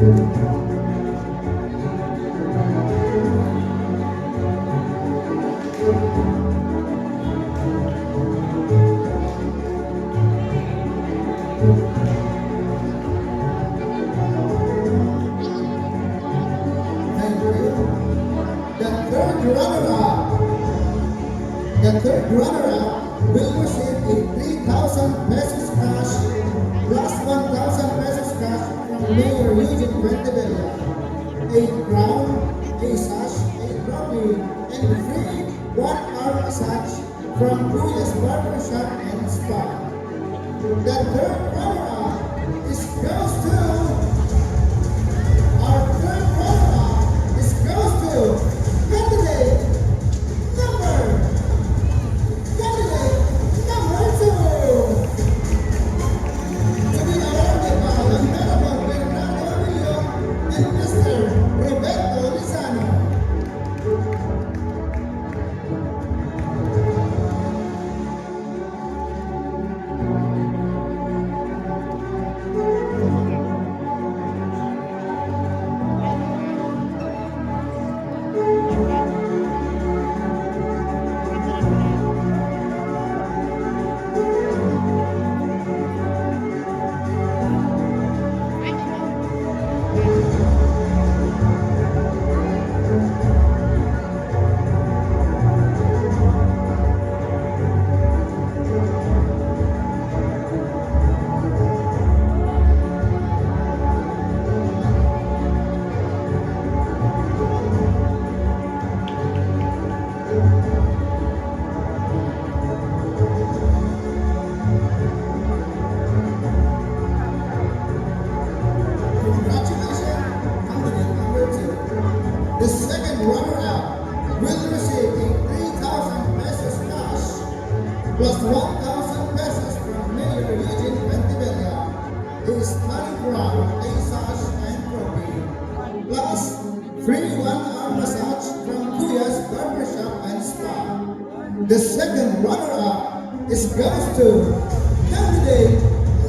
The third runner-up will receive a 3,000 pesos cash plus 1,000 pesos cash from Mayor Eugene Fuentevilla, a crown, a sash, a trophy, and free one-hour massage from Kuya's Barbershop and Spa. The third runner-up is goes to our third runner-up is goes to candidate number 2. To be awarded by the Honorable Bernardo Avilio and Mr. Roberto Lizano. The second runner-up will receive a 3,000 pesos cash plus 1,000 pesos from Mayor Eugene Fuentevilla, a stunning crown, a sash, and trophy, plus free one-hour massage from Kuya's Barbershop and Spa. The second runner-up goes to candidate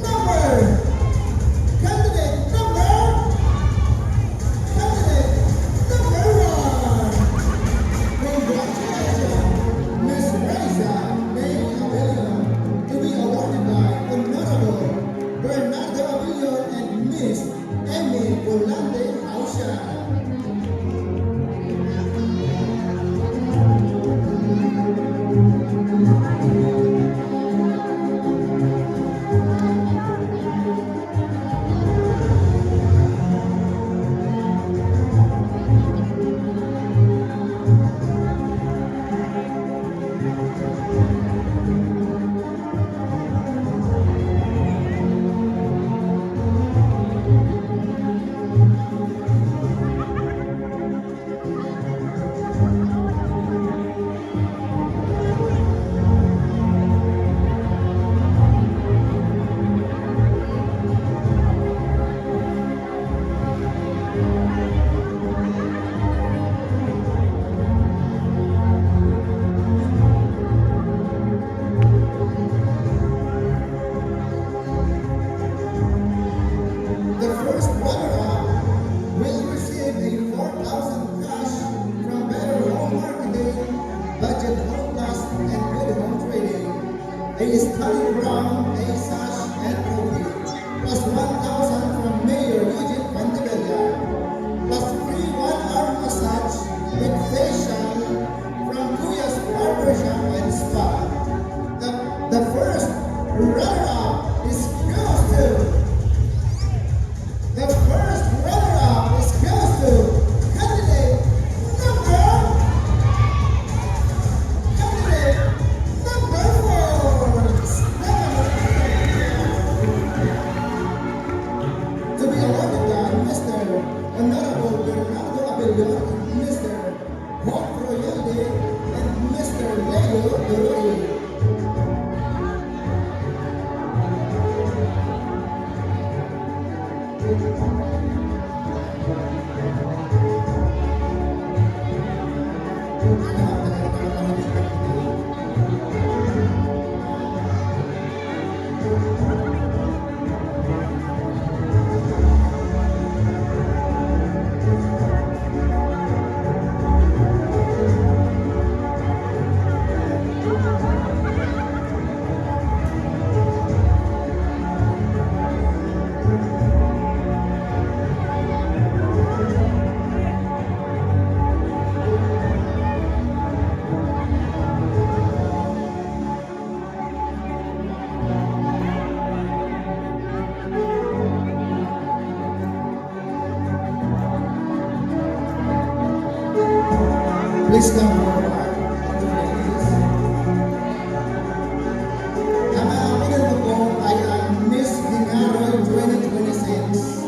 number a stunning crown, a sash, and trophy, plus 1,000 from Mayor Eugene Fuentevilla, plus free one-hour massage with facial from Kuya's Barbershop and Spa. The first runner-up goes to candidate number 4. To be awarded by Mr. Honorable Bernardo Avilio, Mr. Hope Royalde, and Mr. Leo Doroy. Please come forward. Ang aamin ko po ay ang Miss Hingaroy 2026.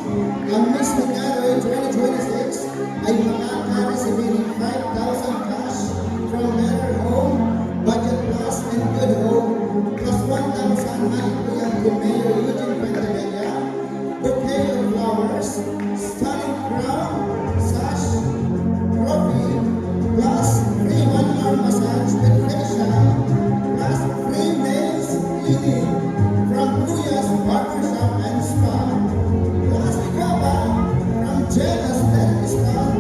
Ang Miss Hingaroy 2026 ay makaka-receive ng 5,000 cash from Better Home, Budget Plus, and Good Home, plus 1,000 na ito yung kay Mayor Eugene Pentavilla, bouquet of flowers, stunning crown, sash, trophy, plus free 1-hour massage with facial, plus free nails cleaning from Kuya's Barbershop and Spa. Plus ikaba from Jen Aesthetic Spa,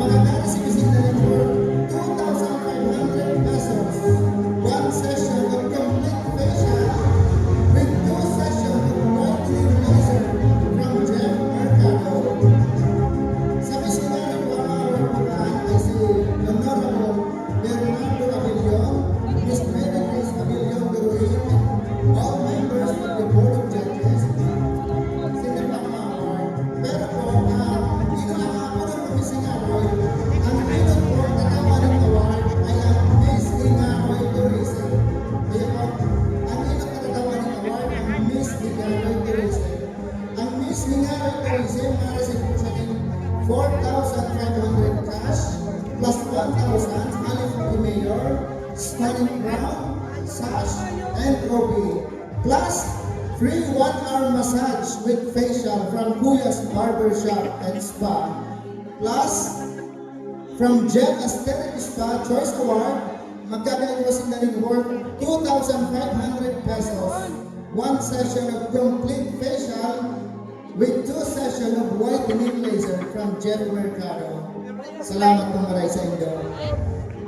makaka-receive na rin for 2,500 pesos. One session of complete facial with 2 sessions of whitening laser from Jeff Mercado. Sa misinari po ang award pagkaan ay si Honorable Bernardo Abilion, Miss Mary Grace Abilion Duruin, and all members of the Board of Judges. Sila pa ang award. Pero po, hindi na ako ng Missing Aroy. Ang pinag po tatawa ng award ay ang Miss Hingaroy Tourism. Kaya po, ang pinag tatawa ng award ang Miss Hingaroy Tourism. Ang Miss Hingaroy Tourism, ma-receive po siya ng 4,500 cash plus 1,000 alif ni Mayor, stunning crown, sash, and trophy. Plus, free 1-hour massage with facial from Kuya's Barbershop and Spa. Plus, from Jen Aesthetic Spa Choice Award, magkakaiwasin na rin worth 2,500 pesos. One session of complete facial with 2 sessions of whitening laser from Jeff Mercado. Salamat po maray sa inyo.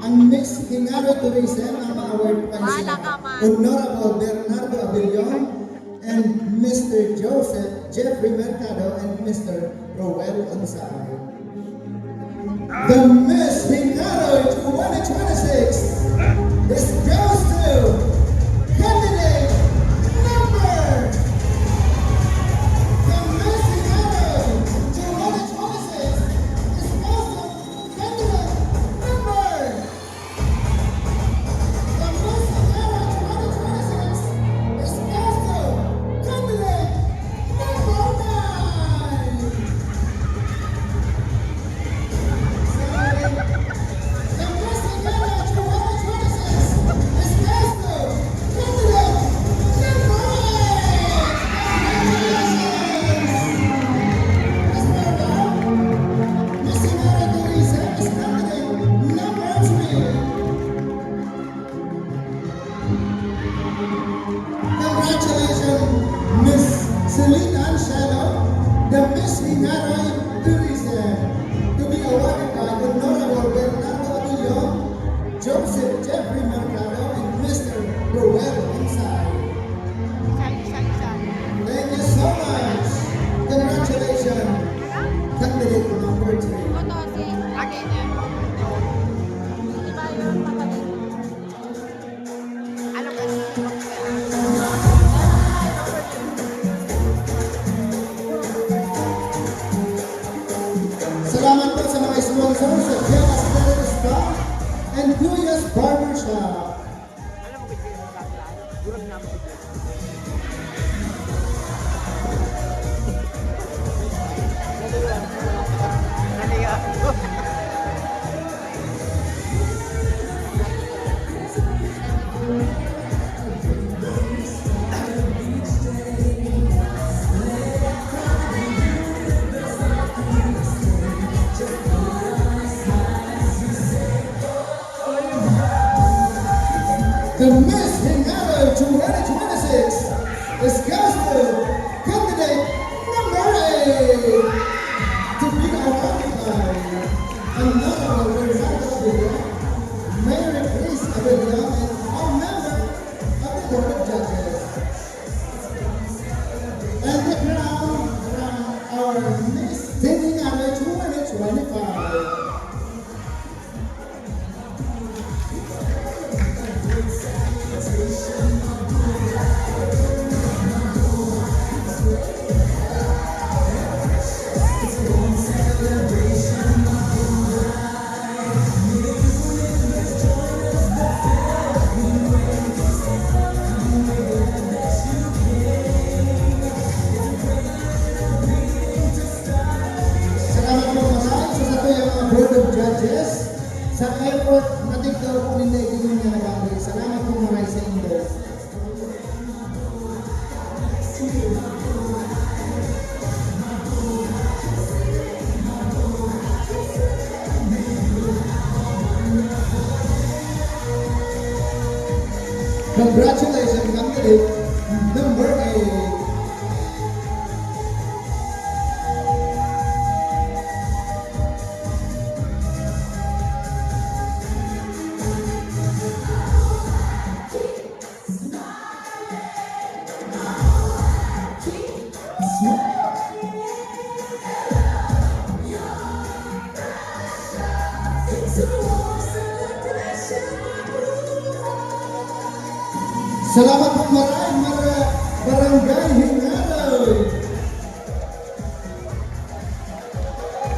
Ang Miss Hingaroy Tourism, ang mga award pa sila Honorable Bernardo Abilion and Mr. Joseph Jeffrey Mercado and Mr. Roel Onsay. The Miss Hingaroy 2026 is goes to candidate number. The Miss Hingaroy 2026 is goes to candidate number. The Miss Hingaroy 2026 is goes to candidate number 9. The Miss Hingaroy 2026 is goes to candidate number 8. Miss Hingaroy Tourism is candidate number 3. Congratulations, Miss Celine Anshelo, the Miss Hingaroy Tourism, to be awarded by Honorable Bernardo Abilion, Joseph Jeffrey Mercado, and Mr. Roel Onsay. Thank you so much. Congratulations, candidate number 3. Salamat po sa mga sponsors sa Jen Aesthetic Spa and Kuya's Barbershop. The Miss Hingaroy 2026 is goes to candidate number 8 to be awarded by Honorable Bernardo Abilion, Mayor Grace Abilion, and all members of the Board of Judges. And the crown from our Miss Hingaroy 2025. Sa effort, natin daw po nila yung mga nagagawin. Salamat po maray sa inyo. Congratulations, candidate number 8. Salamat po maray.